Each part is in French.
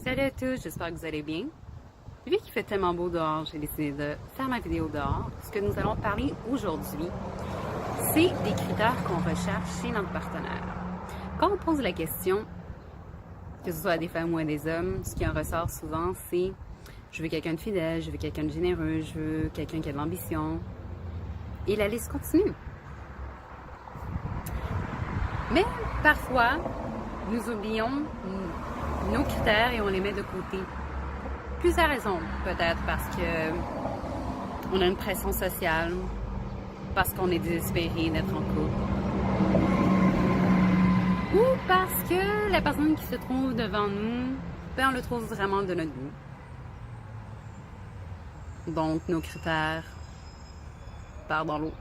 Salut à tous, j'espère que vous allez bien. Vu qu'il fait tellement beau dehors, j'ai décidé de faire ma vidéo dehors. Ce que nous allons parler aujourd'hui, c'est des critères qu'on recherche chez notre partenaire. Quand on pose la question, que ce soit à des femmes ou à des hommes, ce qui en ressort souvent, c'est je veux quelqu'un de fidèle, je veux quelqu'un de généreux, je veux quelqu'un qui a de l'ambition. Et la liste continue. Mais parfois, nous oublions nos critères et on les met de côté. Plusieurs raisons, peut-être parce que on a une pression sociale, parce qu'on est désespéré d'être en couple, ou parce que la personne qui se trouve devant nous, on le trouve vraiment de notre goût. Donc, nos critères partent dans l'eau,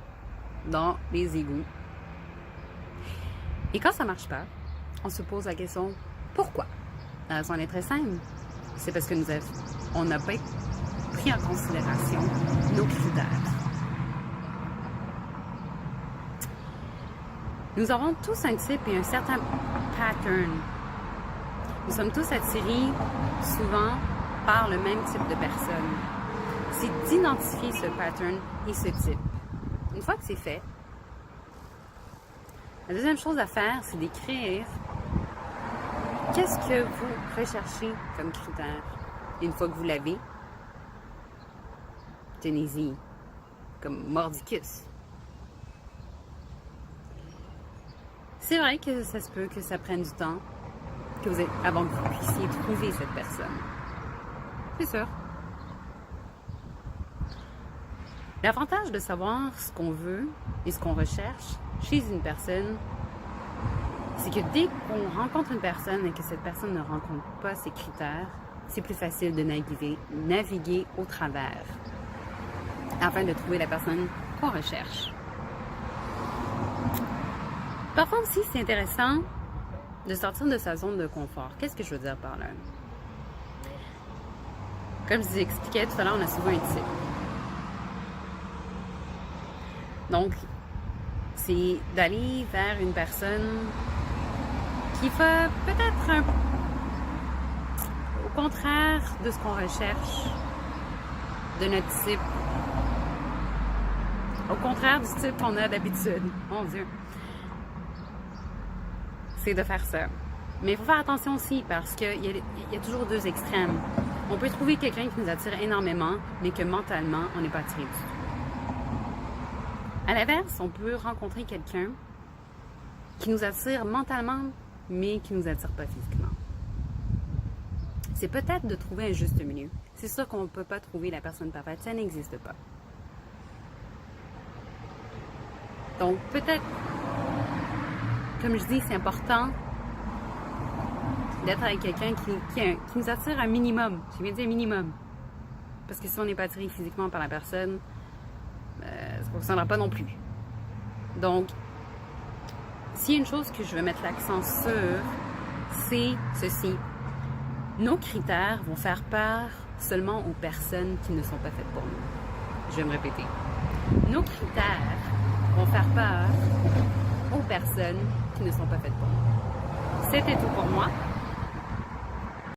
dans les égouts. Et quand ça marche pas, on se pose la question pourquoi? La raison est très simple. C'est parce que on n'a pas pris en considération nos critères. Nous avons tous un type et un certain pattern. Nous sommes tous attirés souvent par le même type de personne. C'est d'identifier ce pattern et ce type. Une fois que c'est fait, la deuxième chose à faire, c'est d'écrire qu'est-ce que vous recherchez comme critère. Et une fois que vous l'avez, tenez-y comme mordicus. C'est vrai que ça se peut que ça prenne du temps avant que vous puissiez trouver cette personne. C'est sûr. L'avantage de savoir ce qu'on veut et ce qu'on recherche chez une personne, c'est que dès qu'on rencontre une personne et que cette personne ne rencontre pas ses critères, c'est plus facile de naviguer au travers afin de trouver la personne qu'on recherche. Parfois aussi, c'est intéressant de sortir de sa zone de confort. Qu'est-ce que je veux dire par là? Comme je vous expliquais tout à l'heure, on a souvent un type. Donc, c'est d'aller vers une personne qui va peut-être au contraire de ce qu'on recherche, de notre type. Au contraire du type qu'on a d'habitude. Mon Dieu. C'est de faire ça. Mais il faut faire attention aussi parce qu'il y a toujours deux extrêmes. On peut trouver quelqu'un qui nous attire énormément, mais que mentalement, on n'est pas attiré du tout. À l'inverse, on peut rencontrer quelqu'un qui nous attire mentalement, mais qui ne nous attire pas physiquement. C'est peut-être de trouver un juste milieu. C'est sûr qu'on ne peut pas trouver la personne parfaite, ça n'existe pas. Donc peut-être, comme je dis, c'est important d'être avec quelqu'un qui nous attire un minimum. Je viens de dire minimum. Parce que si on n'est pas attiré physiquement par la personne, ça ne fonctionnera pas non plus. Donc, s'il y a une chose que je veux mettre l'accent sur, c'est ceci. Nos critères vont faire peur seulement aux personnes qui ne sont pas faites pour nous. Je vais me répéter. Nos critères vont faire peur aux personnes qui ne sont pas faites pour nous. C'était tout pour moi.